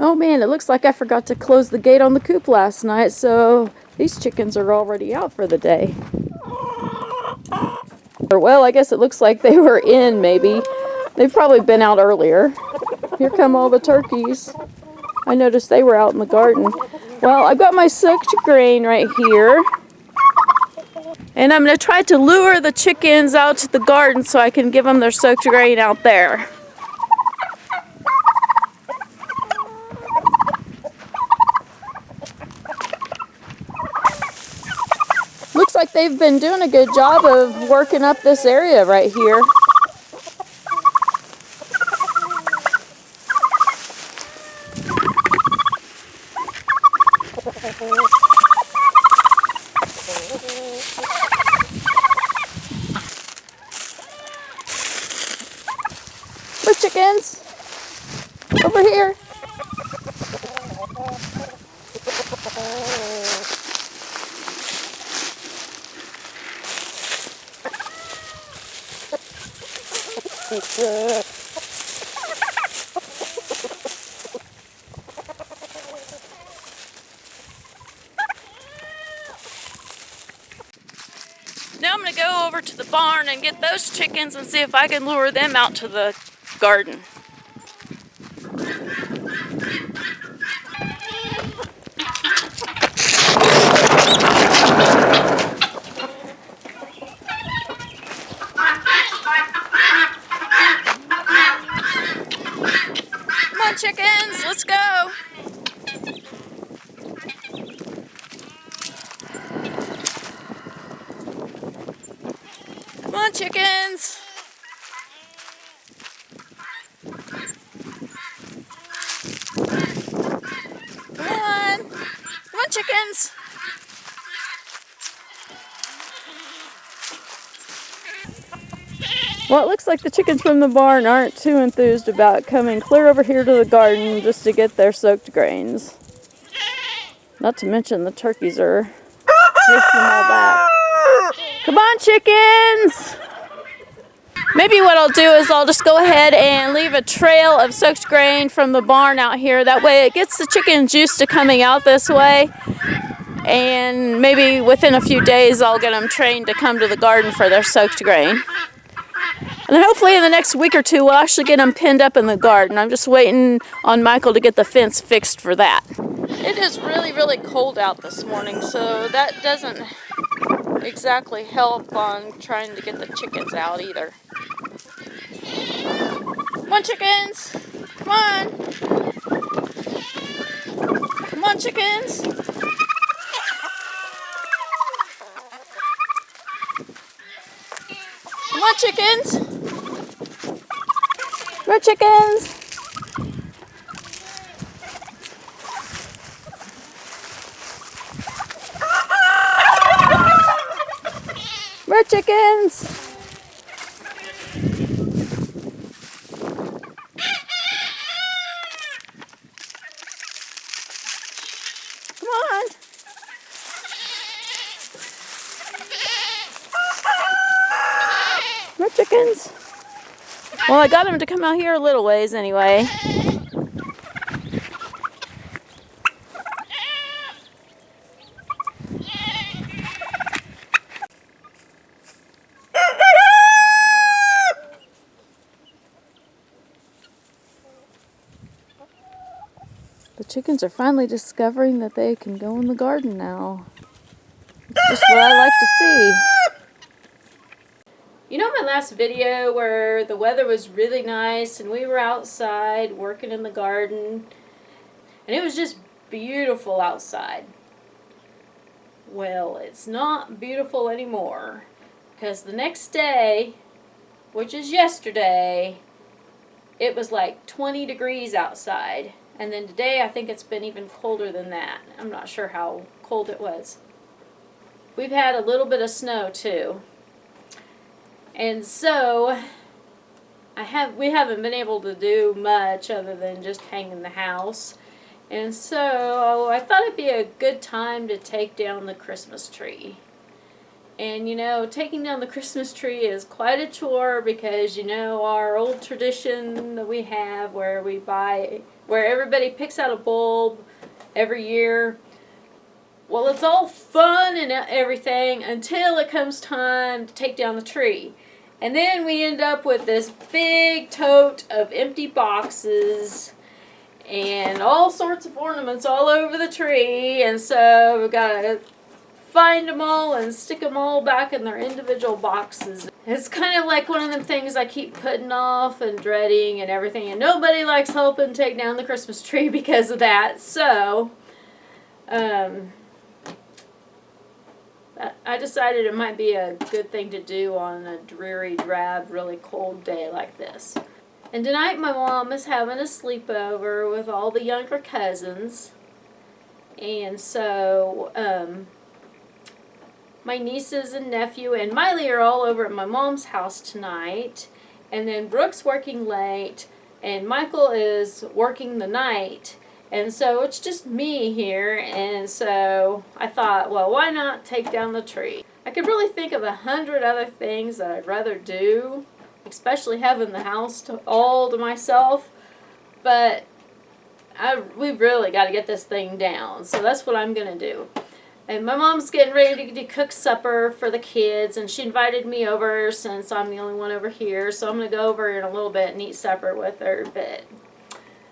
Oh man, it looks like I forgot to close the gate on the coop last night, so these chickens are already out for the day. Or, well, I guess it looks like they were in, maybe. They've probably been out earlier. Here come all the turkeys. I noticed they were out in the garden. Well, I've got my soaked grain right here. And I'm going to try to lure the chickens out to the garden so I can give them their soaked grain out there. Looks like they've been doing a good job of working up this area right here. Look, chickens! Over here! Now I'm going to go over to the barn and get those chickens and see if I can lure them out to the garden. Come on, chickens, let's go. Come on, chickens. Come on. Come on, chickens. Well, it looks like the chickens from the barn aren't too enthused about coming clear over here to the garden just to get their soaked grains. Not to mention the turkeys are chasing them all back. Come on, chickens! Maybe what I'll do is I'll just go ahead and leave a trail of soaked grain from the barn out here. That way it gets the chickens used to coming out this way. And maybe within a few days I'll get them trained to come to the garden for their soaked grain. And then hopefully in the next week or two we'll actually get them pinned up in the garden. I'm just waiting on Michael to get the fence fixed for that. It is really, really cold out this morning, so that doesn't exactly help on trying to get the chickens out either. Come on, chickens! Come on! Come on, chickens! Come on, chickens! Come on, chickens! More chickens! Come on! More chickens! Well, I got them to come out here a little ways anyway. The chickens are finally discovering that they can go in the garden now. It's just what I like to see. You know my last video where the weather was really nice and we were outside working in the garden and it was just beautiful outside? Well, it's not beautiful anymore because the next day, which is yesterday, it was like 20 degrees outside. And then today I think it's been even colder than that. I'm not sure how cold it was. We've had a little bit of snow too. And so we haven't been able to do much other than just hang in the house. And so I thought it'd be a good time to take down the Christmas tree. And you know, taking down the Christmas tree is quite a chore because you know our old tradition that we have where where everybody picks out a bulb every year. Well, it's all fun and everything until it comes time to take down the tree. And then we end up with this big tote of empty boxes and all sorts of ornaments all over the tree. And so we've got to find them all and stick them all back in their individual boxes. It's kind of like one of them things I keep putting off and dreading and everything. And nobody likes helping take down the Christmas tree because of that. So, I decided it might be a good thing to do on a dreary, drab, really cold day like this. And tonight my mom is having a sleepover with all the younger cousins. And so, my nieces and nephew and Miley are all over at my mom's house tonight. And then Brooke's working late and Michael is working the night. And so it's just me here, and so I thought, well, why not take down the tree? I could really think of 100 other things that I'd rather do, especially having the house all to myself, but we've really got to get this thing down, so that's what I'm going to do. And my mom's getting ready to cook supper for the kids, and she invited me over since I'm the only one over here, so I'm going to go over in a little bit and eat supper with her, but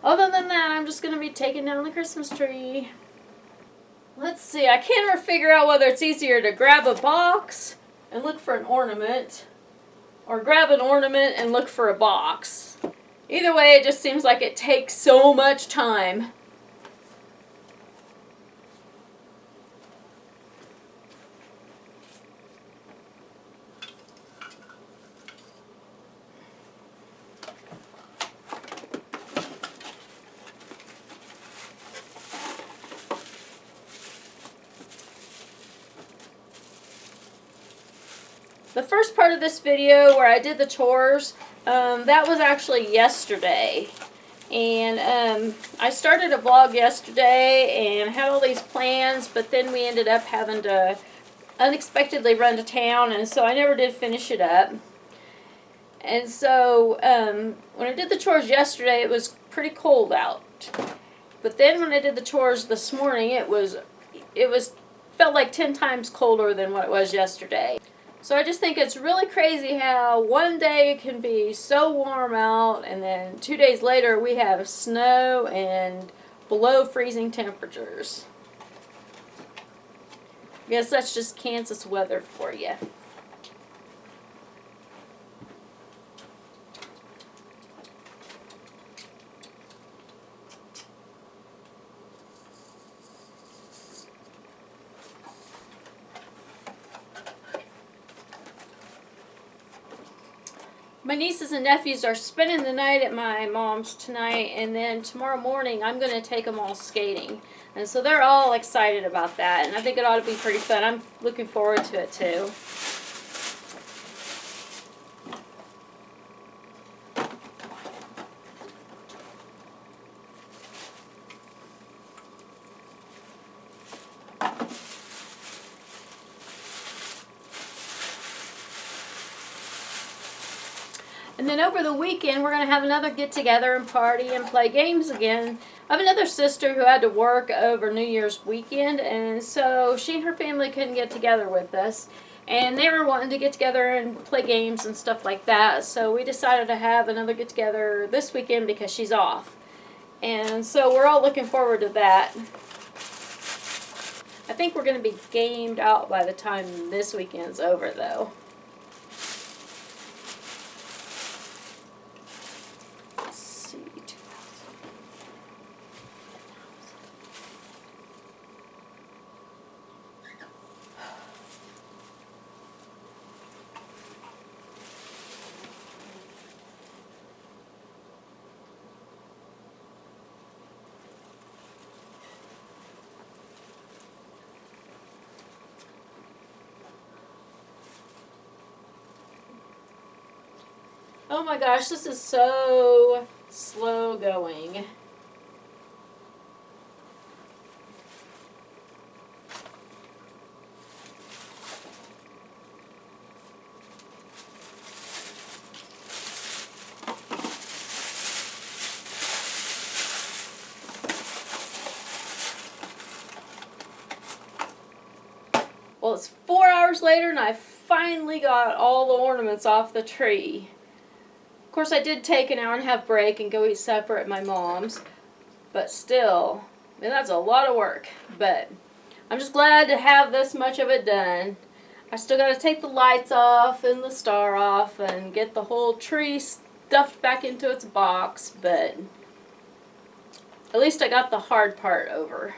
other than that, I'm just going to be taking down the Christmas tree. Let's see, I can't ever figure out whether it's easier to grab a box and look for an ornament, or grab an ornament and look for a box. Either way, it just seems like it takes so much time. The first part of this video where I did the chores, that was actually yesterday. And I started a vlog yesterday and had all these plans, but then we ended up having to unexpectedly run to town, and so I never did finish it up. And so when I did the chores yesterday, it was pretty cold out. But then when I did the chores this morning, it felt like 10 times colder than what it was yesterday. So I just think it's really crazy how one day it can be so warm out and then 2 days later we have snow and below freezing temperatures. I guess that's just Kansas weather for you. My nieces and nephews are spending the night at my mom's tonight, and then tomorrow morning I'm going to take them all skating. And so they're all excited about that, and I think it ought to be pretty fun. I'm looking forward to it too. And then over the weekend, we're going to have another get-together and party and play games again. I have another sister who had to work over New Year's weekend, and so she and her family couldn't get together with us. And they were wanting to get together and play games and stuff like that, so we decided to have another get-together this weekend because she's off. And so we're all looking forward to that. I think we're going to be gamed out by the time this weekend's over, though. Oh my gosh, this is so slow going. Well, it's 4 hours later and I finally got all the ornaments off the tree. Of course, I did take an hour and a half break and go eat supper at my mom's, but still, I mean, that's a lot of work. But I'm just glad to have this much of it done. I still got to take the lights off and the star off and get the whole tree stuffed back into its box, but at least I got the hard part over.